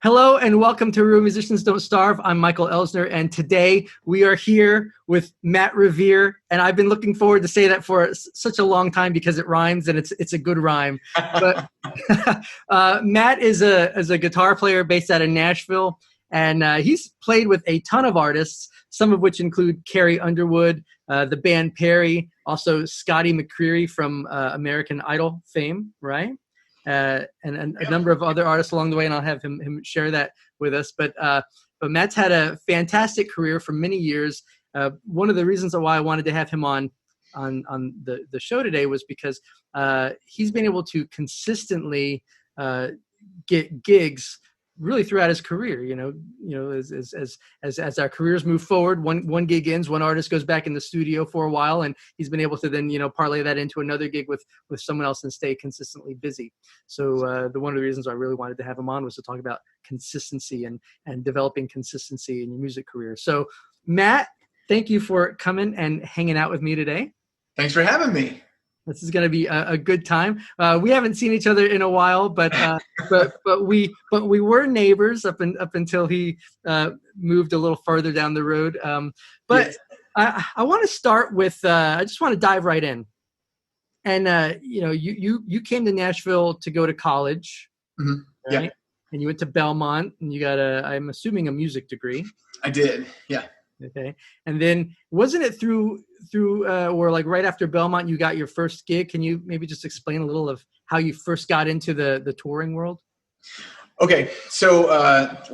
Hello and welcome to Real Musicians Don't Starve. I'm Michael Elsner, and today we are here with Matt Reviere. And I've been looking forward to say that for such a long time because it rhymes and it's a good rhyme. But Matt is a guitar player based out of Nashville, and he's played with a ton of artists, some of which include Carrie Underwood, the band Perry, also Scotty McCreery from American Idol fame, right? And a number of other artists along the way, and I'll have him share that with us. But Matt's had a fantastic career for many years. One of the reasons why I wanted to have him on the show today was because he's been able to consistently get gigs really throughout his career. As our careers move forward, one gig ends, one artist goes back in the studio for a while, and he's been able to then parlay that into another gig with someone else and stay consistently busy. So one of the reasons I really wanted to have him on was to talk about consistency and developing consistency in your music career. So Matt, thank you for coming and hanging out with me today. Thanks for having me. This is going to be a good time. We haven't seen each other in a while, but we were neighbors up until he moved a little further down the road. But yes. I want to start with I just want to dive right in. And you came to Nashville to go to college, mm-hmm. Right? Yeah. And you went to Belmont, and you got I'm assuming a music degree. I did, yeah. Okay. And then wasn't it through or like right after Belmont you got your first gig? Can you maybe just explain a little of how you first got into the touring world? Okay. So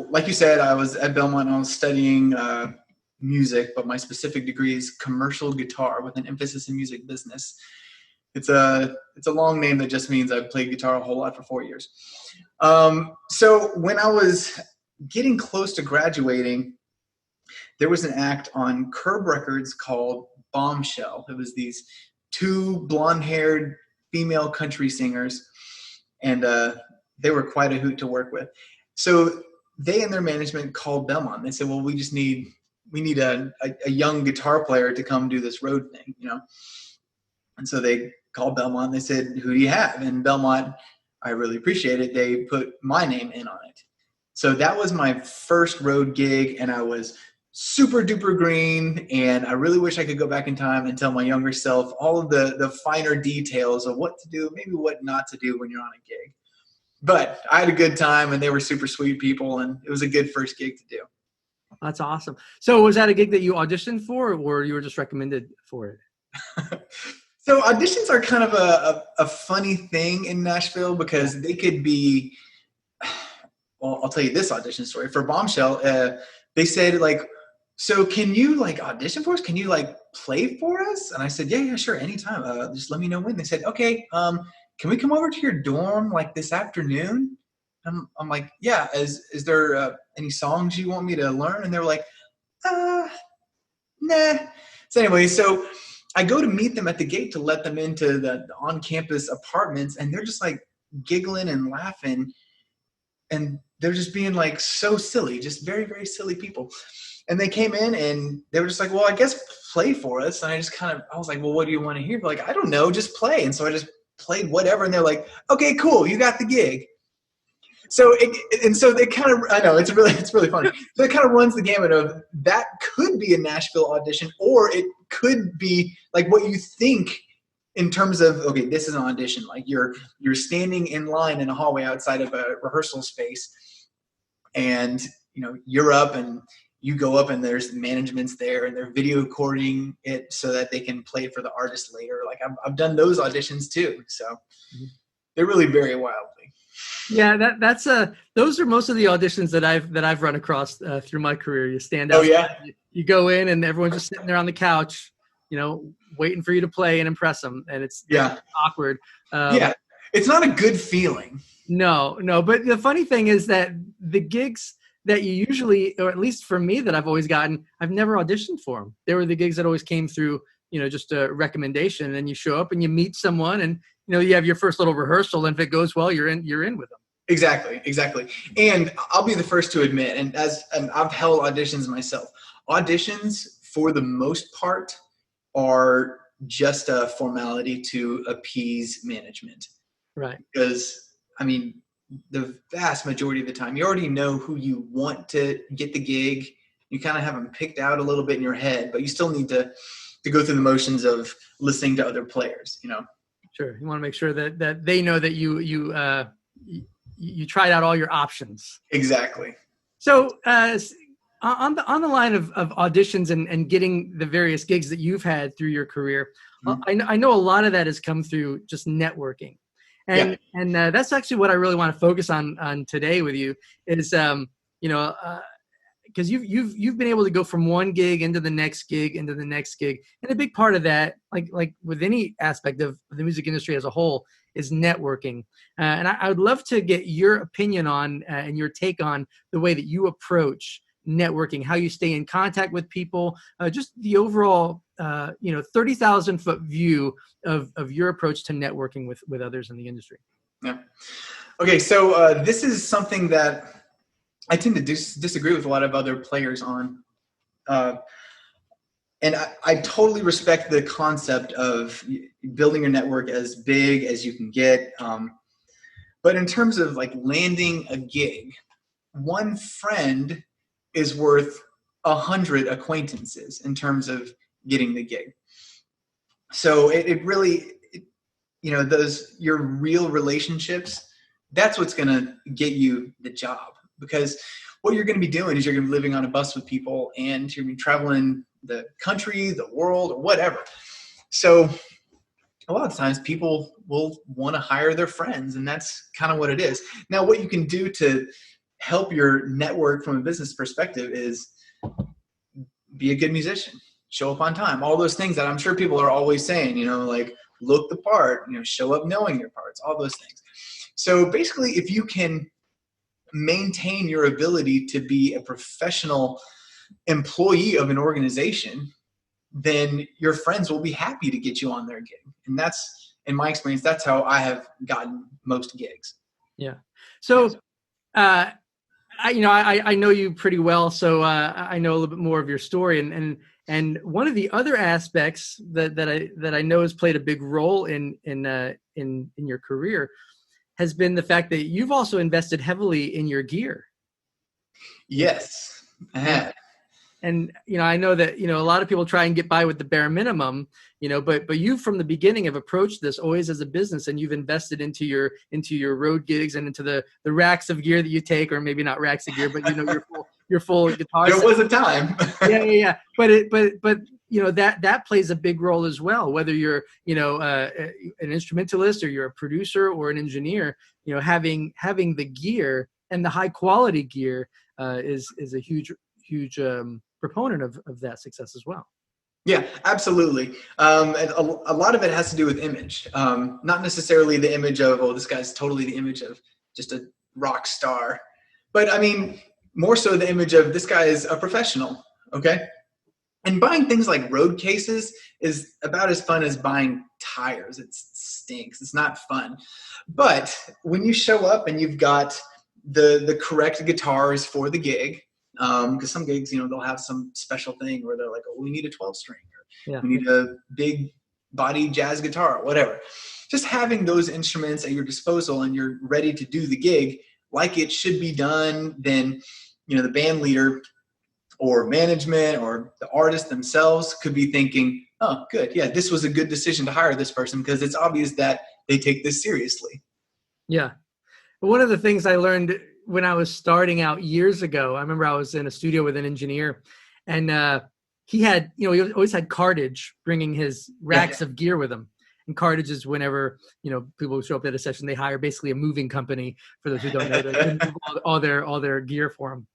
like you said, I was at Belmont and I was studying music, but my specific degree is commercial guitar with an emphasis in music business. It's a long name that just means I've played guitar a whole lot for 4 years. So when I was getting close to graduating, there was an act on Curb Records called Bombshell. It was these two blonde-haired female country singers, and they were quite a hoot to work with. So they and their management called Belmont. They said, well, we need a young guitar player to come do this road thing, And so they called Belmont. They said, who do you have? And Belmont, I really appreciate it, they put my name in on it. So that was my first road gig, and I was super duper green, and I really wish I could go back in time and tell my younger self all of the finer details of what to do, maybe what not to do when you're on a gig. But I had a good time, and they were super sweet people, and it was a good first gig to do. That's awesome. So was that a gig that you auditioned for, or you were just recommended for it? So auditions are kind of a funny thing in Nashville because they could be, well, I'll tell you this audition story. For Bombshell, they said, like, so can you like audition for us? Can you like play for us? And I said, yeah, sure. Anytime. Just let me know when. They said, okay, can we come over to your dorm like this afternoon? I'm like, yeah, is there any songs you want me to learn? And they were like, nah. So anyway, so I go to meet them at the gate to let them into the on-campus apartments, and they're just like giggling and laughing, and they're just being like so silly, just very, very silly people. And they came in and they were just like, well, I guess play for us. And I was like, well, what do you want to hear? They're like, I don't know, just play. And so I just played whatever. And they're like, okay, cool, you got the gig. So they kind of, I know, it's really funny. So it kind of runs the gamut of that could be a Nashville audition, or it could be like what you think in terms of, okay, this is an audition. Like you're standing in line in a hallway outside of a rehearsal space, and you're up and you go up and there's management's there and they're video recording it so that they can play for the artist later. Like I've done those auditions too. So they really vary wildly. Yeah, those are most of the auditions that I've run across through my career. You stand out. Oh yeah. You go in and everyone's just sitting there on the couch, waiting for you to play and impress them, and it's awkward. Yeah, it's not a good feeling. No. But the funny thing is that the gigs that you usually, or at least for me that I've always gotten, I've never auditioned for them. They were the gigs that always came through, just a recommendation, and then you show up and you meet someone, and you have your first little rehearsal, and if it goes well, you're in with them. Exactly. And I'll be the first to admit, and I've held auditions myself. Auditions, for the most part, are just a formality to appease management. Right. Because, the vast majority of the time, you already know who you want to get the gig. You kind of have them picked out a little bit in your head, but you still need to go through the motions of listening to other players, you know? Sure. You want to make sure that they know that you tried out all your options. Exactly. So on the line of auditions and getting the various gigs that you've had through your career, I know a lot of that has come through just networking. And that's actually what I really want to focus on today with you is, because you've been able to go from one gig into the next gig into the next gig, and a big part of that, like with any aspect of the music industry as a whole, is networking. And I would love to get your opinion on and your take on the way that you approach networking, how you stay in contact with people, just the overall 30,000 foot view of your approach to networking with others in the industry. Yeah. Okay. So this is something that I tend to disagree with a lot of other players on. And I totally respect the concept of building your network as big as you can get. But in terms of like landing a gig, one friend is worth 100 acquaintances in terms of getting the gig. So it really, those, your real relationships, that's what's going to get you the job. Because what you're going to be doing is you're going to be living on a bus with people, and you're going to be traveling the country, the world, or whatever. So a lot of times people will want to hire their friends, and that's kind of what it is. Now, what you can do to help your network from a business perspective is be a good musician, show up on time, all those things that I'm sure people are always saying, like look the part, show up knowing your parts, all those things. So basically, if you can maintain your ability to be a professional employee of an organization, then your friends will be happy to get you on their gig. And that's, in my experience, that's how I have gotten most gigs. Yeah. So, I know you pretty well, so I know a little bit more of your story. And one of the other aspects that I know has played a big role in your career has been the fact that you've also invested heavily in your gear. Yes, I have. And I know that a lot of people try and get by with the bare minimum, but you from the beginning have approached this always as a business, and you've invested into your road gigs and into the racks of gear that you take, or maybe not racks of gear, but your full guitar. There was a time. Yeah. But that plays a big role as well. Whether you're an instrumentalist or you're a producer or an engineer, having the gear and the high quality gear is a huge proponent of that success as well. Yeah, absolutely. And a lot of it has to do with image, not necessarily the image of, oh, this guy's totally the image of just a rock star, but I mean, more so the image of this guy is a professional. Okay. And buying things like road cases is about as fun as buying tires. It stinks. It's not fun. But when you show up and you've got the correct guitars for the gig, because some gigs, they'll have some special thing where they're like, oh, we need a 12-string, or we need a big body jazz guitar, or whatever. Just having those instruments at your disposal and you're ready to do the gig like it should be done, then, the band leader or management or the artist themselves could be thinking, oh, good. Yeah, this was a good decision to hire this person because it's obvious that they take this seriously. Yeah. One of the things I learned when I was starting out years ago, I remember I was in a studio with an engineer, and he had, he always had cartage bringing his racks of gear with him. And cartage is whenever, people show up at a session, they hire basically a moving company, for those who don't know, to move all their gear for them.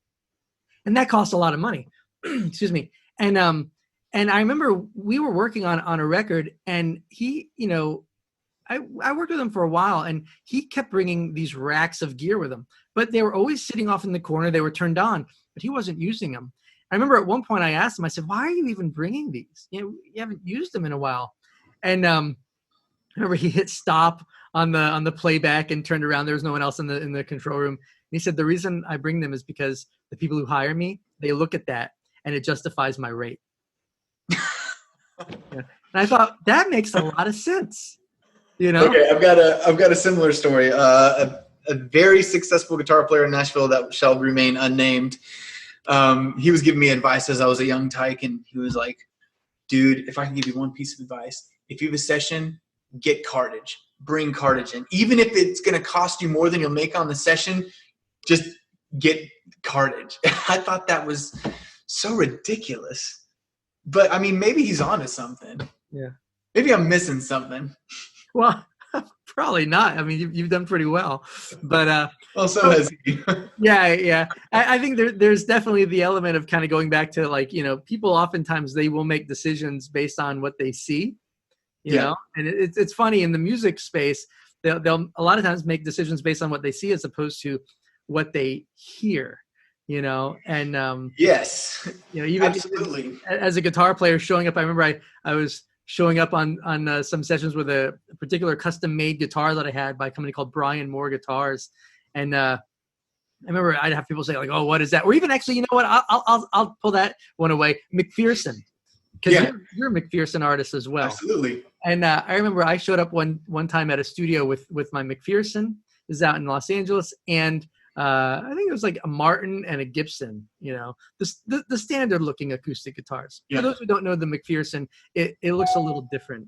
And that costs a lot of money. Excuse me. And I remember we were working on a record, and he, I worked with him for a while, and he kept bringing these racks of gear with him, but they were always sitting off in the corner. They were turned on, but he wasn't using them. I remember at one point I asked him, I said, why are you even bringing these? You haven't used them in a while. And I remember he hit stop on the playback and turned around. There was no one else in the control room. And he said, the reason I bring them is because the people who hire me, they look at that and it justifies my rate. And I thought that makes a lot of sense. Okay, I've got a similar story. A a very successful guitar player in Nashville that shall remain unnamed. He was giving me advice as I was a young tyke, and he was like, dude, if I can give you one piece of advice, if you have a session, get cartage. Bring cartage in. Even if it's going to cost you more than you'll make on the session, just get cartage. I thought that was so ridiculous. But, I mean, maybe he's onto something. Yeah. Maybe I'm missing something. Well, probably not. I mean, you've done pretty well. But well, so has he. Yeah. I think there's definitely the element of kind of going back to, like, you know, people oftentimes they will make decisions based on what they see, you know, and it's funny in the music space, they'll a lot of times make decisions based on what they see as opposed to what they hear, you know, and yes, you know, even as a guitar player showing up, I remember I was showing up on some sessions with a particular custom made guitar that I had by a company called Brian Moore Guitars, and I remember I'd have people say like, "Oh, what is that?" Or even actually, you know what? I'll pull that one away. McPherson, because you're a McPherson artist as well. Absolutely. And I remember I showed up one time at a studio with my McPherson. This is out in Los Angeles, and I think it was like a Martin and a Gibson. You know, the standard looking acoustic guitars. For those who don't know the McPherson, it looks a little different.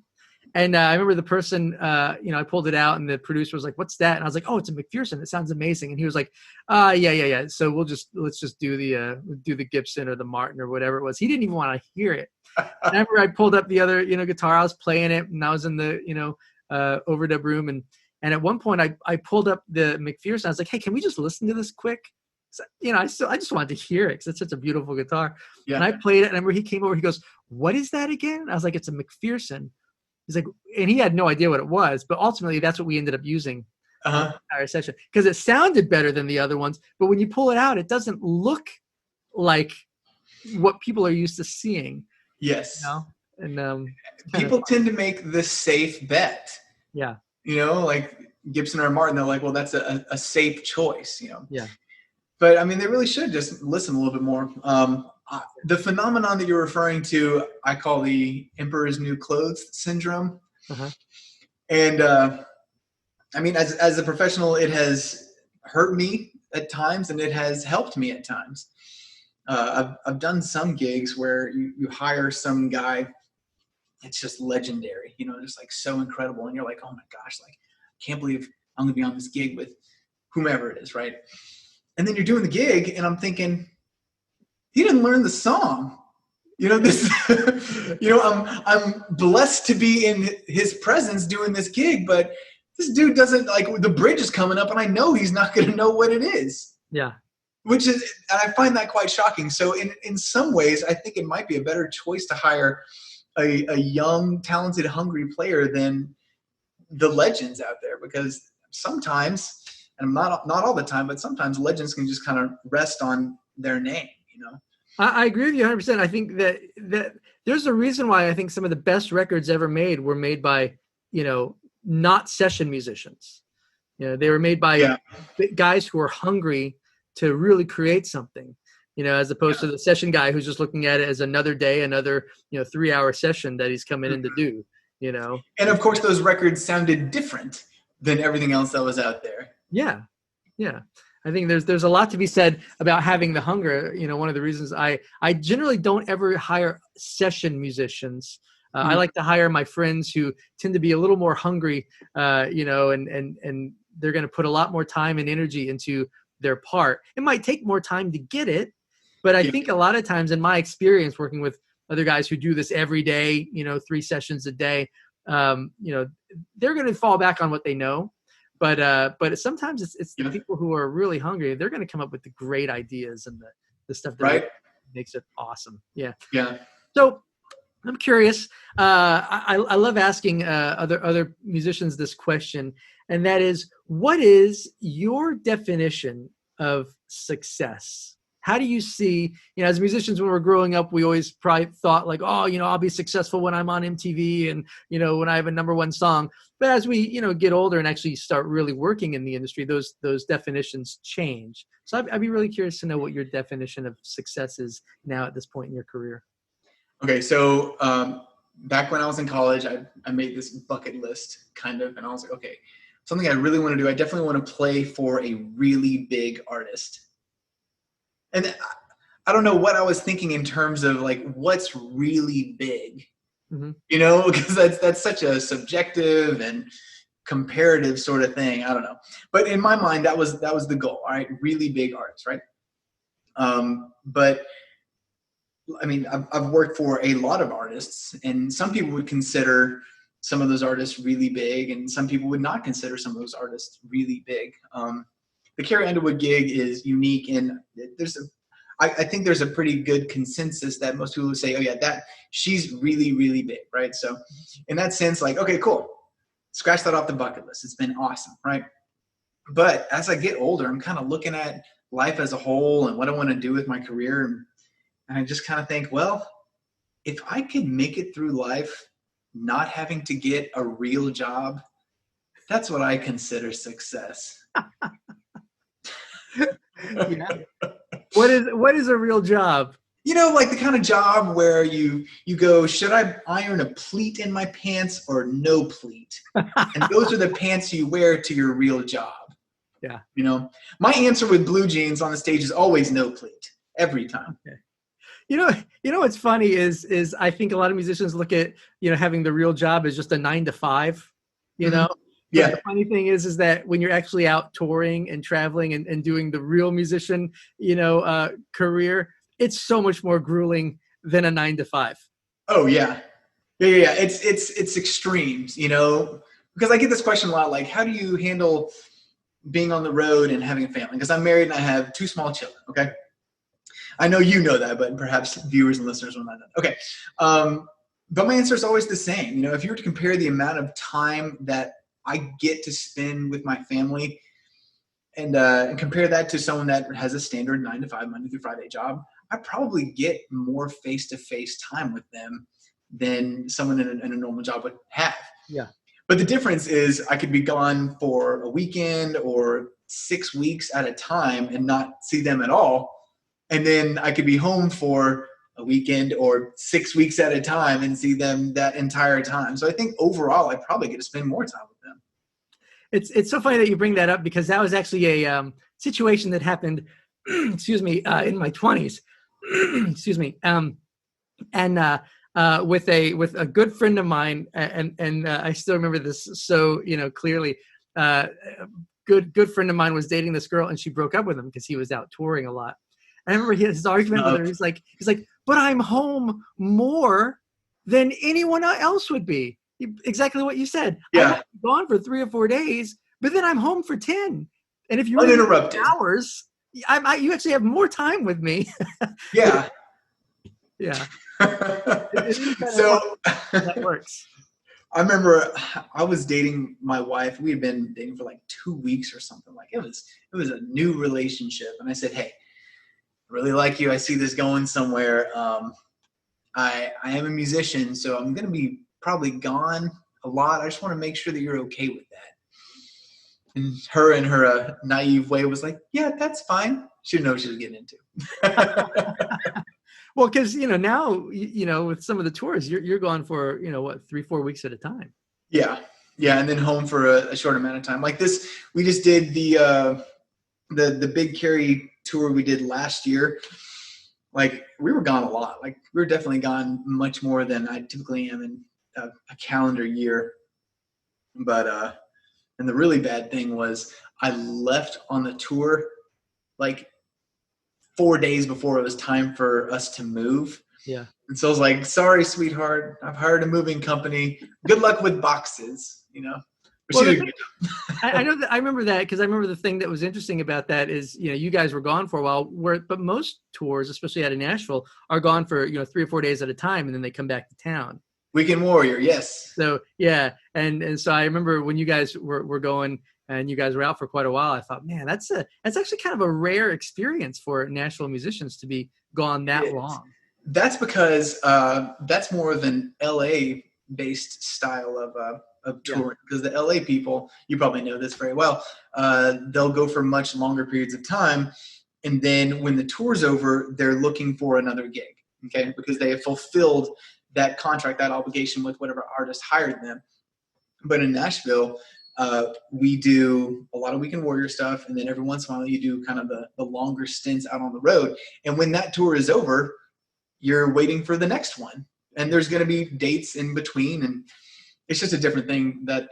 And I remember the person, you know, I pulled it out and the producer was like, "What's that?" And I was like, "Oh, it's a McPherson. It sounds amazing." And he was like, yeah. So let's just do the Gibson or the Martin or whatever it was. He didn't even want to hear it. And I remember I pulled up the other, you know, guitar. I was playing it and I was in the, you know, overdub room. And at one point I pulled up the McPherson. I was like, "Hey, can we just listen to this quick?" So, you know, I just wanted to hear it because it's such a beautiful guitar. Yeah. And I played it. And I remember he came over, he goes, "What is that again?" I was like, "It's a McPherson." He's like, and he had no idea what it was, but ultimately that's what we ended up using the entire session because it sounded better than the other ones. But when you pull it out, it doesn't look like what people are used to seeing. Yes. You know? And people tend to make the safe bet. Yeah. You know, like Gibson or Martin, they're like, well, that's a safe choice, you know? Yeah. But I mean, they really should just listen a little bit more. The phenomenon that you're referring to, I call the Emperor's New Clothes syndrome. And I mean, as a professional, it has hurt me at times and it has helped me at times. I've done some gigs where you hire some guy, it's just legendary, you know, just like so incredible. And you're like, oh my gosh, like, I can't believe I'm going to be on this gig with whomever it is, right? And then you're doing the gig and I'm thinking, he didn't learn the song. You know, this, you know, I'm blessed to be in his presence doing this gig, but this dude doesn't, like, the bridge is coming up and I know he's not going to know what it is. Yeah. Which is, and I find that quite shocking. So in some ways, I think it might be a better choice to hire a young, talented, hungry player than the legends out there, because sometimes, and not all the time, but sometimes legends can just kind of rest on their name, you know? I agree with you 100%. I think that there's a reason why I think some of the best records ever made were made by, you know, not session musicians. You know, they were made by guys who are hungry to really create something, you know, as opposed to the session guy who's just looking at it as another day, another, you know, 3-hour session that he's coming in to do, you know? And of course those records sounded different than everything else that was out there. Yeah. Yeah. I think there's a lot to be said about having the hunger. You know, one of the reasons I generally don't ever hire session musicians. I like to hire my friends who tend to be a little more hungry, you know, and they're going to put a lot more time and energy into their part. It might take more time to get it, but I think a lot of times in my experience working with other guys who do this every day, you know, 3 sessions a day, you know, they're going to fall back on what they know. But sometimes it's the people who are really hungry. They're going to come up with the great ideas and the stuff that makes it awesome. Yeah. Yeah. So I'm curious. I love asking other musicians this question, and that is, what is your definition of success? How do you see, you know, as musicians, when we're growing up, we always probably thought like, oh, you know, I'll be successful when I'm on MTV and, you know, when I have a #1 song. But as we, you know, get older and actually start really working in the industry, those definitions change. So I'd be really curious to know what your definition of success is now at this point in your career. Okay. So back when I was in college, I made this bucket list kind of, and I was like, okay, something I really want to do, I definitely want to play for a really big artist. And I don't know what I was thinking in terms of like what's really big, because that's such a subjective and comparative sort of thing. I don't know, but in my mind, that was the goal. All right, really big artists, right? But I mean, I've worked for a lot of artists, and some people would consider some of those artists really big, and some people would not consider some of those artists really big. The Carrie Underwood gig is unique, and I think there's a pretty good consensus that most people would say, oh yeah, that she's really, really big, right? So in that sense, like, okay, cool. Scratch that off the bucket list. It's been awesome, right? But as I get older, I'm kind of looking at life as a whole and what I want to do with my career. And I just kind of think, well, if I can make it through life not having to get a real job, that's what I consider success. Yeah. What is a real job? Like the kind of job where you go, should I iron a pleat in my pants or no pleat? And those are the pants you wear to your real job. Yeah. My answer with blue jeans on the stage is always no pleat every time. Okay. What's funny is I think a lot of musicians look at, having the real job as just a 9 to 5, Yeah. But the funny thing is that when you're actually out touring and traveling and doing the real musician, career, it's so much more grueling than a 9 to 5. Oh yeah. Yeah. It's extremes, because I get this question a lot, like, how do you handle being on the road and having a family? Because I'm married and I have 2 small children. Okay. I know you know that, but perhaps viewers and listeners will not know. Okay. But my answer is always the same. If you were to compare the amount of time that I get to spend with my family and compare that to someone that has a standard 9 to 5, Monday through Friday job, I probably get more face-to-face time with them than someone in a normal job would have. Yeah. But the difference is I could be gone for a weekend or 6 weeks at a time and not see them at all. And then I could be home for a weekend or 6 weeks at a time and see them that entire time. So I think overall, I probably get to spend more time with them. It's so funny that you bring that up, because that was actually a situation that happened, excuse me, in my 20s. Excuse me. With a good friend of mine, and I still remember this so clearly. Good friend of mine was dating this girl, and she broke up with him because he was out touring a lot. I remember his argument with her. He's like, but I'm home more than anyone else would be. Exactly what you said. Yeah. I'm gone for 3 or 4 days, but then I'm home for 10. And if you're uninterrupted hours, you actually have more time with me. Yeah. Yeah. So that works. I remember I was dating my wife. We had been dating for like 2 weeks or something. Like it was a new relationship. And I said, hey, I really like you. I see this going somewhere. I am a musician, so I'm going to be probably gone a lot. I just want to make sure that you're okay with that. And her in her naive way was like, yeah, that's fine. She didn't know what she was getting into. Well, because, now, with some of the tours, you're gone for, 3-4 weeks at a time. Yeah. Yeah. And then home for a short amount of time. Like this, we just did the big Carrie tour we did last year. Like we were gone a lot. Like we were definitely gone much more than I typically am in a calendar year. But, and the really bad thing was I left on the tour like 4 days before it was time for us to move. Yeah. And so I was like, sorry, sweetheart, I've hired a moving company. Good luck with boxes, Well, I know that I remember that, because I remember the thing that was interesting about that is, you guys were gone for a while, but most tours, especially out of Nashville, are gone for, 3 or 4 days at a time, and then they come back to town. Weekend warrior, yes. So, yeah. And so I remember when you guys were going and you guys were out for quite a while, I thought, man, that's actually kind of a rare experience for Nashville musicians to be gone that long. That's because that's more of an LA based style of touring, because the LA people, you probably know this very well, they'll go for much longer periods of time. And then when the tour's over, they're looking for another gig, okay? Because they have fulfilled that contract, that obligation with whatever artist hired them. But in Nashville, we do a lot of Weekend Warrior stuff, and then every once in a while you do kind of the longer stints out on the road. And when that tour is over, you're waiting for the next one, and there's going to be dates in between, and it's just a different thing that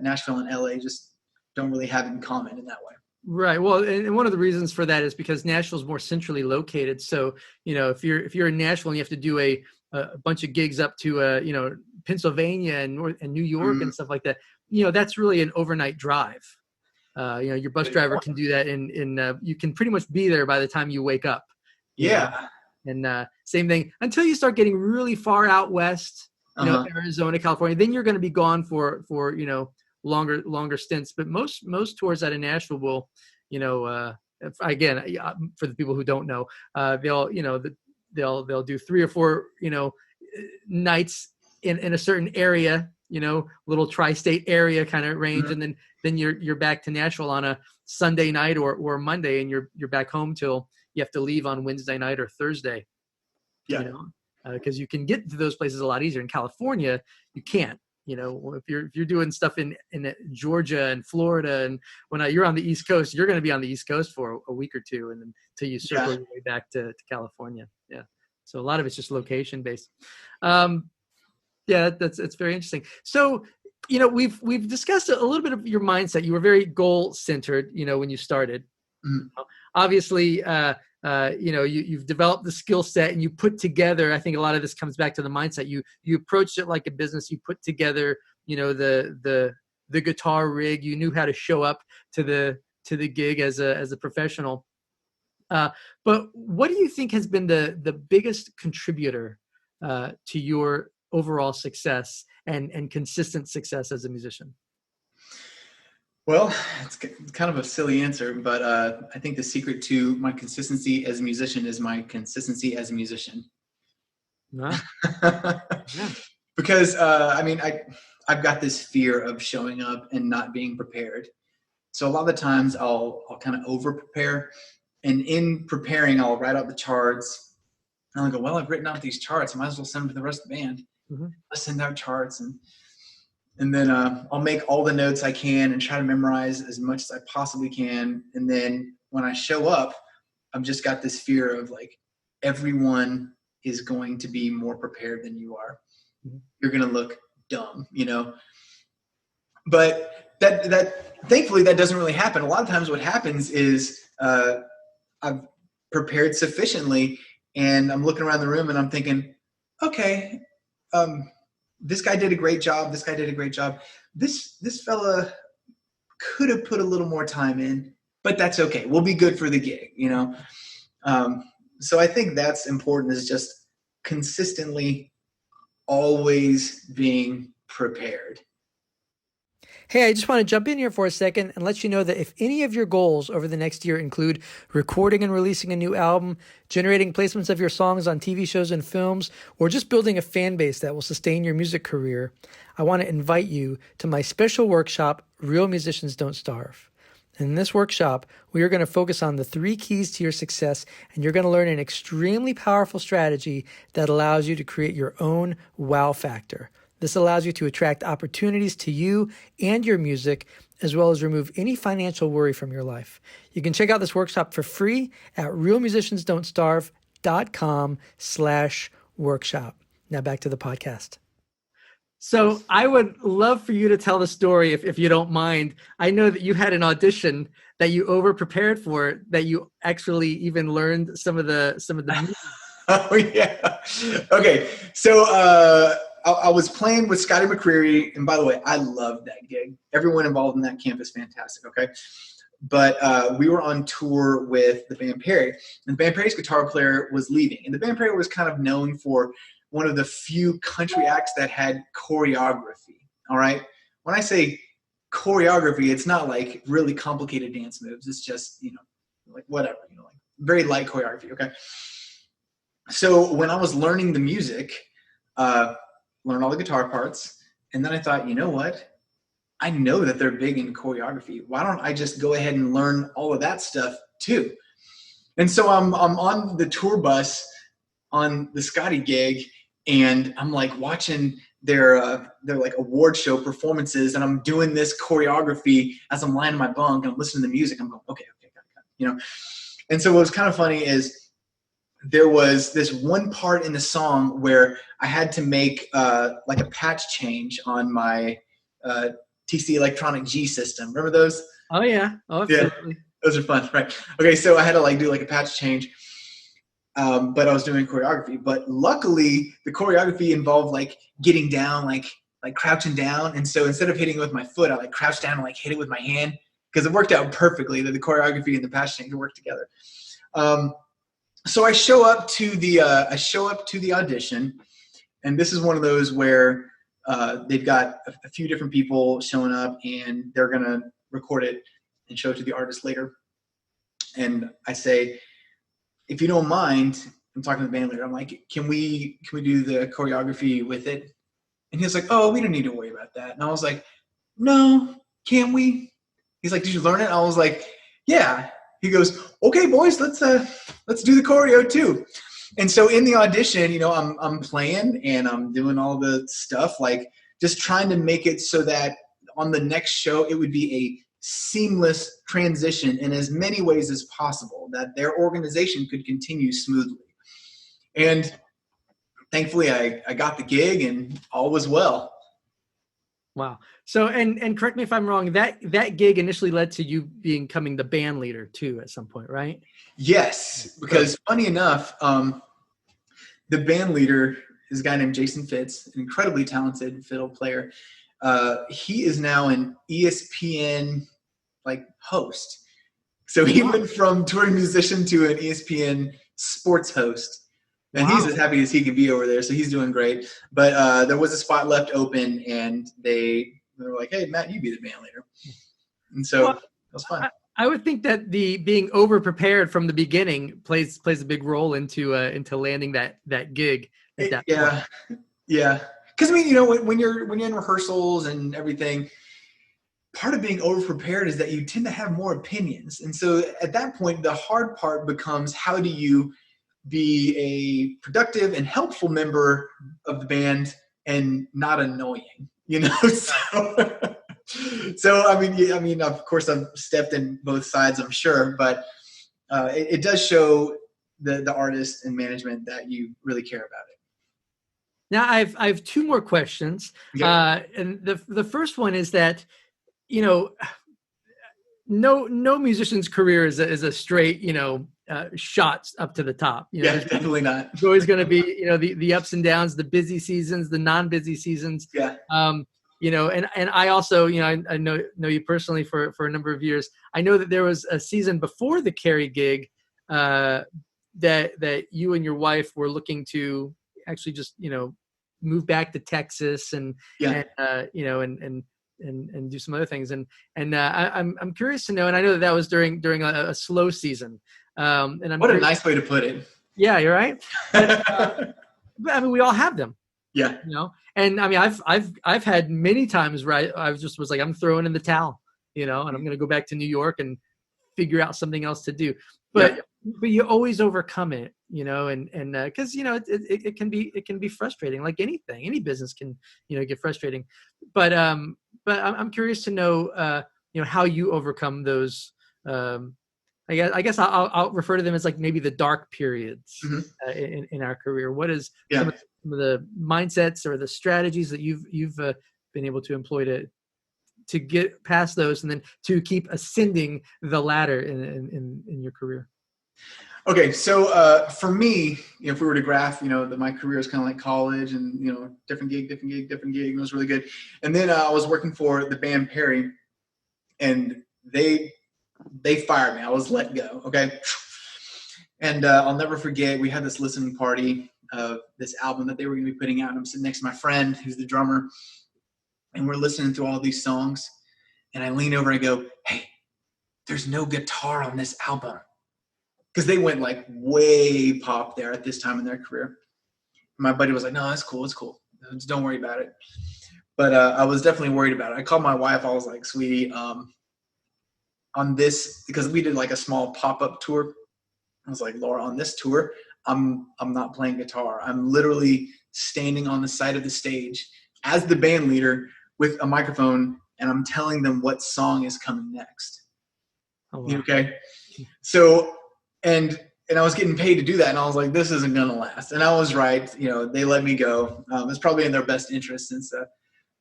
Nashville and LA just don't really have in common in that way. Right. Well, and one of the reasons for that is because Nashville's more centrally located. So, if you're in Nashville and you have to do a bunch of gigs up to Pennsylvania and New York and stuff like that, that's really an overnight drive. Your bus driver can do that in you can pretty much be there by the time you wake up. Yeah. And same thing until you start getting really far out west, Arizona, California, then you're going to be gone for longer stints. But most tours out of Nashville will, again, for the people who don't know, they'll do 3 or 4, nights in a certain area, little tri-state area kind of range. And then you're back to Nashville on a Sunday night or Monday, and you're back home till you have to leave on Wednesday night or Thursday. Yeah. Because you can get to those places a lot easier. In California, you can't. If you're doing stuff in Georgia and Florida, and when you're on the East Coast, you're going to be on the East Coast for a week or two, and then until you circle your way back to California. Yeah. So a lot of it's just location based. It's very interesting. So, we've discussed a little bit of your mindset. You were very goal centered, when you started. Mm-hmm. Obviously, you've developed the skill set, and you put together, I think a lot of this comes back to the mindset. You approached it like a business. You put together, the guitar rig. You knew how to show up to the gig as a professional. But what do you think has been the biggest contributor to your overall success and consistent success as a musician? Well, it's kind of a silly answer, but I think the secret to my consistency as a musician is my consistency as a musician. Yeah. Because I've got this fear of showing up and not being prepared. So a lot of the times I'll kind of over prepare, and in preparing I'll write out the charts. And I'll go, well, I've written out these charts. I might as well send them to the rest of the band. Mm-hmm. I send out charts, and then I'll make all the notes I can and try to memorize as much as I possibly can. And then when I show up, I've just got this fear of like, everyone is going to be more prepared than you are. Mm-hmm. You're going to look dumb, But that thankfully that doesn't really happen. A lot of times what happens is I've prepared sufficiently, and I'm looking around the room and I'm thinking, okay, this guy did a great job. This guy did a great job. This fella could have put a little more time in, but that's okay. We'll be good for the gig, So I think that's important, is just consistently always being prepared. Hey, I just want to jump in here for a second and let you know that if any of your goals over the next year include recording and releasing a new album, generating placements of your songs on TV shows and films, or just building a fan base that will sustain your music career, I want to invite you to my special workshop, Real Musicians Don't Starve. In this workshop, we are going to focus on the 3 keys to your success, and you're going to learn an extremely powerful strategy that allows you to create your own wow factor. This allows you to attract opportunities to you and your music, as well as remove any financial worry from your life. You can check out this workshop for free at realmusiciansdon'tstarve.com/workshop. Now back to the podcast. So I would love for you to tell the story, if you don't mind. I know that you had an audition that you over prepared for, that you actually even learned some of the Oh yeah. Okay. So I was playing with Scotty McCreery, and by the way, I loved that gig. Everyone involved in that camp is fantastic. Okay. But we were on tour with the band Perry, and the band Perry's guitar player was leaving, and the band Perry was kind of known for one of the few country acts that had choreography. All right. When I say choreography, it's not like really complicated dance moves. It's just, like whatever, like very light choreography. Okay. So when I was learning the music, learned all the guitar parts, and then I thought, you know what? I know that they're big in choreography. Why don't I just go ahead and learn all of that stuff too? And so I'm on the tour bus on the Scotty gig, and I'm like watching their like award show performances, and I'm doing this choreography as I'm lying in my bunk and I'm listening to the music. I'm going, okay, got it. And so what was kind of funny is there was this one part in the song where I had to make like a patch change on my TC Electronic G system. Remember those? Oh yeah. Oh, absolutely. Yeah, those are fun, right? Okay, so I had to like do like a patch change, but I was doing choreography. But luckily, the choreography involved like getting down, like crouching down. And so instead of hitting it with my foot, I like crouched down and like hit it with my hand because it worked out perfectly. That the choreography and the patch change worked together. So I show up to the audition, and this is one of those where they've got a few different people showing up, and they're gonna record it and show it to the artist later. And I say, if you don't mind, I'm talking to the band leader. I'm like, can we do the choreography with it? And he's like, oh, we don't need to worry about that. And I was like, no, can't we? He's like, did you learn it? I was like, yeah. He goes, okay, boys, let's do the choreo too. And so in the audition, I'm playing and I'm doing all the stuff, like just trying to make it so that on the next show it would be a seamless transition in as many ways as possible, that their organization could continue smoothly. And thankfully I got the gig and all was well. Wow. So, and correct me if I'm wrong, that gig initially led to you becoming the band leader too at some point, right? Yes, because funny enough, the band leader is a guy named Jason Fitz, an incredibly talented fiddle player. He is now an ESPN like host. So he went from touring musician to an ESPN sports host. And he's as happy as he can be over there, so he's doing great. But there was a spot left open, and they were like, hey, Matt, you be the band leader. And so that was fun. I would think that the being over-prepared from the beginning plays a big role into landing that gig at that point. Yeah. Because, I mean, when you're in rehearsals and everything, part of being over-prepared is that you tend to have more opinions. And so at that point, the hard part becomes how do you be a productive and helpful member of the band and not annoying, So I mean, of course, I've stepped in both sides, I'm sure, but it does show the artist and management that you really care about it. Now, I have two more questions, and the first one is that no musician's career is a straight shots up to the top. Definitely not. There's always going to be the ups and downs, the busy seasons, the non-busy seasons. Yeah. And I also I know you personally for a number of years. I know that there was a season before the Carrie gig that you and your wife were looking to actually just move back to Texas and do some other things. And I'm curious to know, and I know that was during a slow season. And what a nice way to put it. Yeah, you're right. But I mean, we all have them. Yeah. And I mean, I've had many times where I just was like, I'm throwing in the towel, and I'm going to go back to New York and figure out something else to do. But you always overcome it, and because it can be frustrating, like anything, any business can get frustrating. But I'm curious to know how you overcome those. I guess I'll refer to them as like maybe the dark periods in our career. What is some of the mindsets or the strategies that you've been able to employ to get past those and then to keep ascending the ladder in your career? Okay, so for me, if we were to graph, that my career is kind of like college and different gig, and it was really good. And then I was working for the band Perry, and they fired me. I was let go. Okay. And I'll never forget, we had this listening party of this album that they were going to be putting out. And I'm sitting next to my friend who's the drummer, and we're listening through all these songs. And I lean over and I go, hey, there's no guitar on this album. Because they went like way pop there at this time in their career. My buddy was like, no, it's cool. Just don't worry about it. But I was definitely worried about it. I called my wife. I was like, sweetie, on this, because we did like a small pop-up tour I was like, Laura, on this tour, I'm not playing guitar. I'm literally standing on the side of the stage as the band leader with a microphone, and I'm telling them what song is coming next. Oh, wow. Okay. So, and I was getting paid to do that, and I was like, this isn't going to last. And I was right. They let me go. It's probably in their best interest, since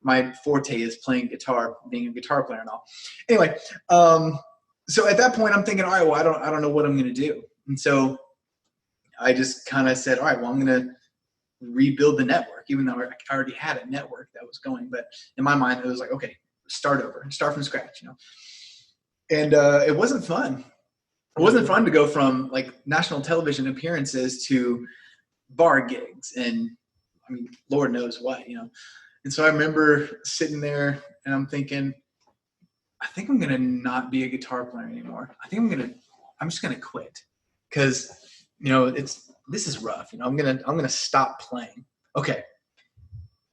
my forte is playing guitar, being a guitar player and all. Anyway, so at that point, I'm thinking, all right, well, I don't know what I'm going to do. And so I just kind of said, all right, well, I'm going to rebuild the network, even though I already had a network that was going. But in my mind, it was like, okay, start over, start from scratch, And it wasn't fun. It wasn't fun to go from like national television appearances to bar gigs and, I mean, Lord knows what, And so I remember sitting there and I'm thinking, I think I'm going to not be a guitar player anymore. I think I'm just going to quit, because, this is rough. I'm going to stop playing. Okay.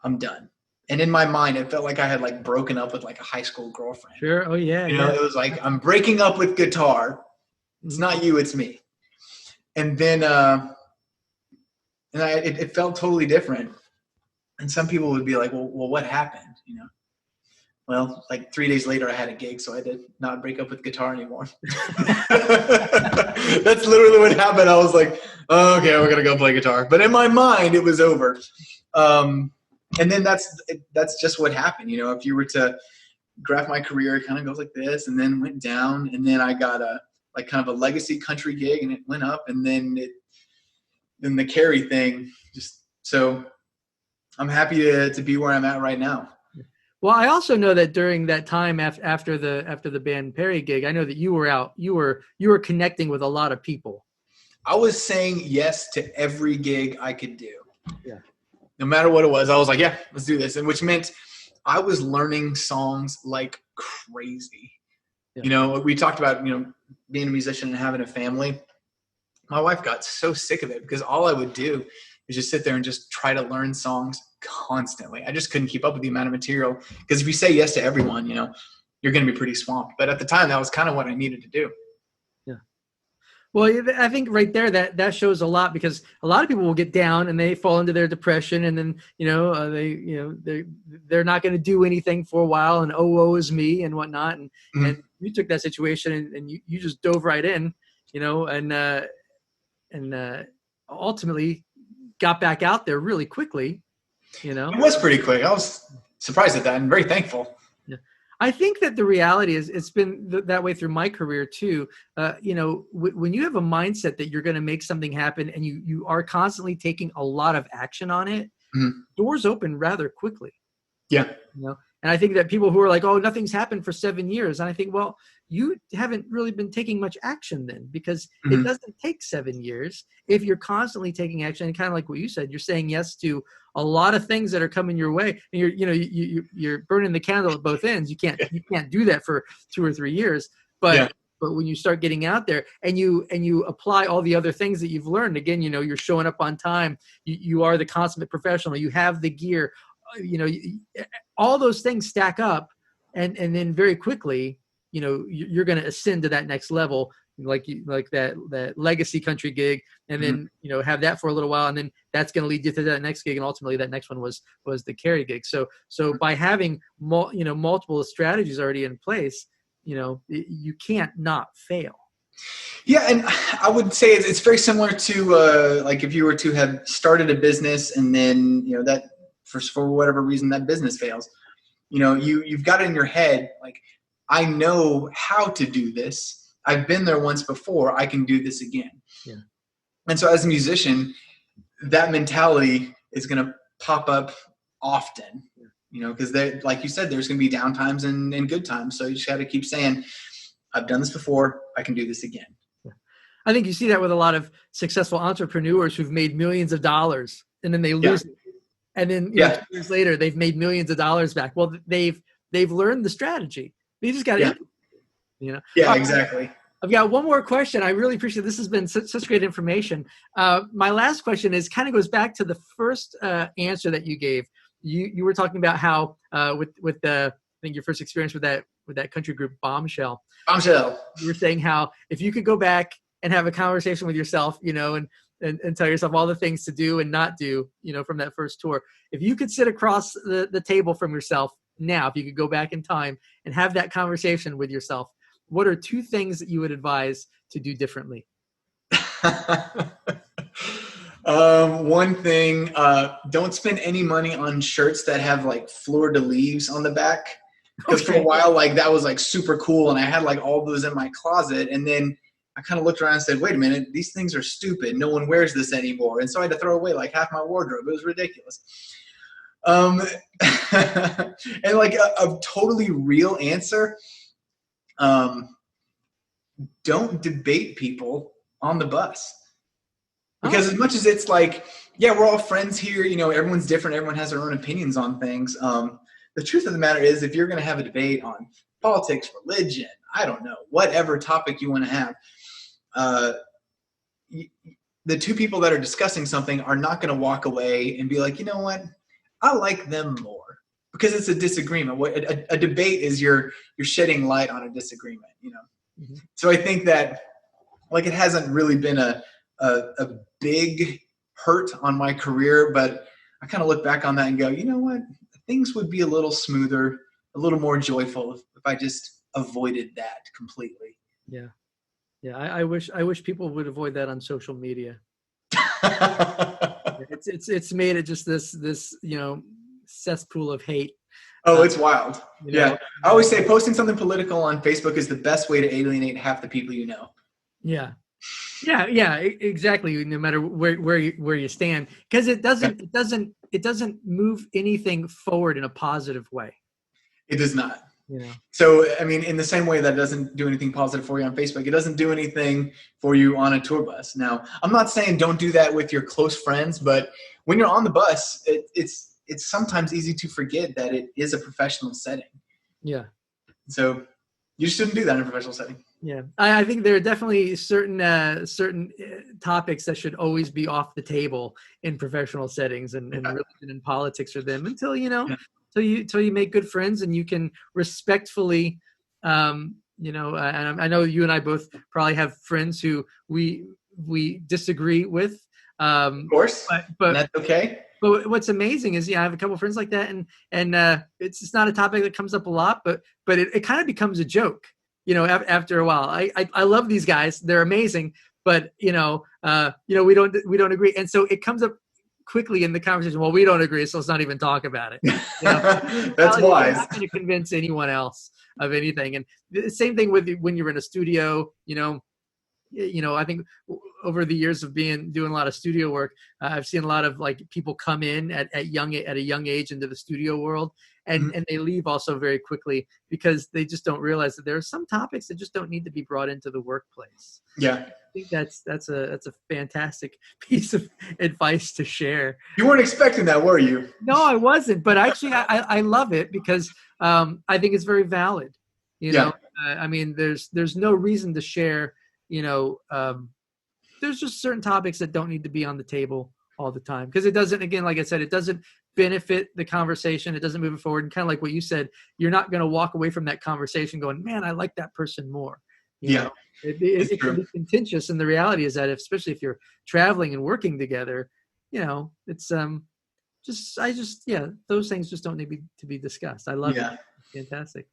I'm done. And in my mind, it felt like I had like broken up with like a high school girlfriend. Sure. Oh yeah. It was like, I'm breaking up with guitar. It's not you, it's me. And then, it felt totally different. And some people would be like, well, what happened? Well, like 3 days later I had a gig, so I did not break up with guitar anymore. That's literally what happened. I was like, oh, okay, we're going to go play guitar. But in my mind, it was over. And then that's just what happened. If you were to graph my career, it kind of goes like this, and then went down. And then I got kind of a legacy country gig, and it went up. And then the Carrie thing, so I'm happy to be where I'm at right now. Well, I also know that during that time after the band Perry gig, I know that you were connecting with a lot of people. I was saying yes to every gig I could do. Yeah. No matter what it was, I was like, yeah, let's do this. And which meant I was learning songs like crazy. Yeah. We talked about, being a musician and having a family. My wife got so sick of it, because all I would do is just sit there and just try to learn songs constantly. I just couldn't keep up with the amount of material, because if you say yes to everyone, you're going to be pretty swamped. But at the time, that was kind of what I needed to do. Yeah. Well, I think right there that shows a lot, because a lot of people will get down and they fall into their depression, and then they're not going to do anything for a while, and woe is me and whatnot. And mm-hmm. And you took that situation and you just dove right in, and ultimately got back out there really quickly. It was pretty quick. I was surprised at that and very thankful. Yeah. I think that the reality is it's been that way through my career too. When you have a mindset that you're going to make something happen, and you are constantly taking a lot of action on it, mm-hmm. doors open rather quickly. Yeah. And I think that people who are like, oh, nothing's happened for 7 years. And I think, well, you haven't really been taking much action then, because mm-hmm. it doesn't take 7 years if you're constantly taking action. And kind of like what you said, you're saying yes to a lot of things that are coming your way, and you're burning the candle at both ends. You can't do that for 2 or 3 years, but when you start getting out there and you apply all the other things that you've learned, again, you're showing up on time, you are the consummate professional, you have the gear, all those things stack up, and then very quickly, you're going to ascend to that next level, like that legacy country gig, and then have that for a little while, and then that's going to lead you to that next gig, and ultimately that next one was the Carrie gig. So by having multiple strategies already in place, you can't not fail. Yeah, and I would say it's very similar to like if you were to have started a business, and then that for whatever reason that business fails, you've got it in your head like, I know how to do this. I've been there once before. I can do this again. Yeah. And so as a musician, that mentality is going to pop up often, because like you said, there's going to be down times and good times. So you just got to keep saying, I've done this before. I can do this again. Yeah. I think you see that with a lot of successful entrepreneurs who've made millions of dollars, and then they lose it. And then 2 years later, they've made millions of dollars back. Well, they've learned the strategy. You just got to, Yeah, exactly. I've got one more question. I really appreciate this. Has been such great information. My last question kind of goes back to the first answer that you gave. You were talking about how with the, I think your first experience with that country group Bombshell. You were saying how if you could go back and have a conversation with yourself, and tell yourself all the things to do and not do, from that first tour. If you could sit across the table from yourself now, if you could go back in time and have that conversation with yourself, what are 2 things that you would advise to do differently? One thing, don't spend any money on shirts that have like fleur-de-lis on the back. Because for a while, like that was like super cool, and I had like all those in my closet, and then I kind of looked around and said, wait a minute, these things are stupid. No one wears this anymore. And so I had to throw away like half my wardrobe. It was ridiculous. And like a totally real answer, don't debate people on the bus. Because as much as it's like, yeah, we're all friends here, everyone's different, everyone has their own opinions on things. The truth of the matter is, if you're going to have a debate on politics, religion, I don't know, whatever topic you want to have, the 2 people that are discussing something are not going to walk away and be like, you know what, I like them more, because it's a disagreement. A debate is you're shedding light on a disagreement, Mm-hmm. So I think that like it hasn't really been a big hurt on my career, but I kind of look back on that and go, you know what, things would be a little smoother, a little more joyful if I just avoided that completely. Yeah. Yeah. I wish people would avoid that on social media. It's made it just this, cesspool of hate. Oh, it's wild. Yeah. I always say posting something political on Facebook is the best way to alienate half the people you know. Yeah. Yeah, exactly. No matter where you stand, because it doesn't move anything forward in a positive way. It does not. So, I mean, in the same way that it doesn't do anything positive for you on Facebook, it doesn't do anything for you on a tour bus. Now, I'm not saying don't do that with your close friends, but when you're on the bus, it's sometimes easy to forget that it is a professional setting. Yeah. So you shouldn't do that in a professional setting. Yeah, I think there are definitely certain topics that should always be off the table in professional settings, and religion and politics are them until till you make good friends and you can respectfully, and I know you and I both probably have friends who we disagree with. Of course, but that's okay. But what's amazing is, I have a couple of friends like that, and it's not a topic that comes up a lot, but it kind of becomes a joke. After a while, I love these guys; they're amazing. But we don't agree, and so it comes up quickly in the conversation. Well, we don't agree, so let's not even talk about it. That's wise. You're not going to convince anyone else of anything. And the same thing with when you're in a studio. I think over the years of doing a lot of studio work, I've seen a lot of like people come in at a young age into the studio world, and they leave also very quickly because they just don't realize that there are some topics that just don't need to be brought into the workplace. Yeah, I think that's a fantastic piece of advice to share. You weren't expecting that, were you? No, I wasn't. But actually, I love it because I think it's very valid. I mean, there's no reason to share. There's just certain topics that don't need to be on the table all the time because it doesn't, again, like I said, it doesn't benefit the conversation. It doesn't move it forward. And kind of like what you said, you're not going to walk away from that conversation going, man, I like that person more. You know? It can be contentious. And the reality is that especially if you're traveling and working together, it's those things just don't need to be discussed. I love it. Fantastic.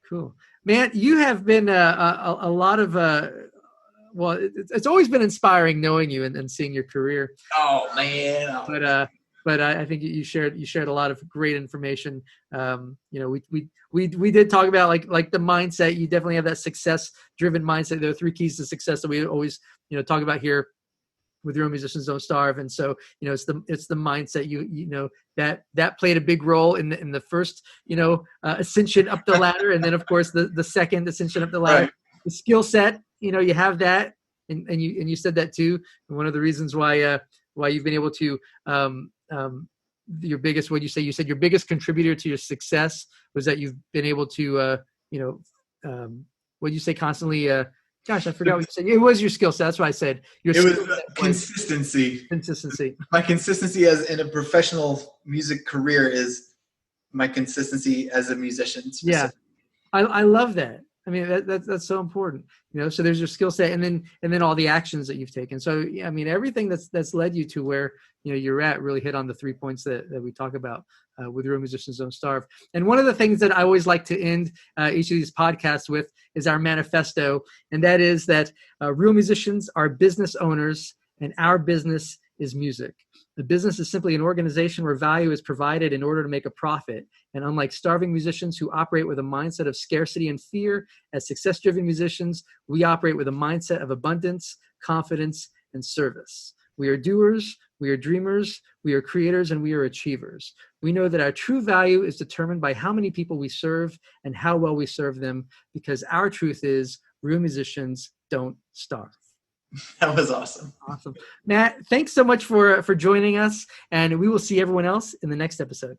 Cool. Man, you have been a lot of, it's always been inspiring knowing you and seeing your career. Oh man! But I think you shared a lot of great information. We did talk about like the mindset. You definitely have that success-driven mindset. There are 3 keys to success that we always talk about here with Real Musicians Don't Starve. And so it's the mindset. That played a big role in the first ascension up the ladder, and then of course the second ascension up the ladder. Right. The skill set, you have that, and you said that too. And one of the reasons why you've been able to your biggest, what you said your biggest contributor to your success was that you've been able to what you say constantly. Gosh, I forgot what you said. It was your skill set. That's what I said. It was consistency. Consistency. My consistency as in a professional music career is my consistency as a musician. Yeah, I love that. I mean, that's so important, so there's your skill set, and then all the actions that you've taken. So, yeah, I mean, everything that's led you to where, you're at really hit on the 3 points that we talk about with Real Musicians Don't Starve. And one of the things that I always like to end each of these podcasts with is our manifesto. And that is that real musicians are business owners and our business is music. The business is simply an organization where value is provided in order to make a profit. And unlike starving musicians who operate with a mindset of scarcity and fear, as success-driven musicians, we operate with a mindset of abundance, confidence, and service. We are doers, we are dreamers, we are creators, and we are achievers. We know that our true value is determined by how many people we serve and how well we serve them, because our truth is real musicians don't starve. That was awesome. Awesome. Matt, thanks so much for joining us, and we will see everyone else in the next episode.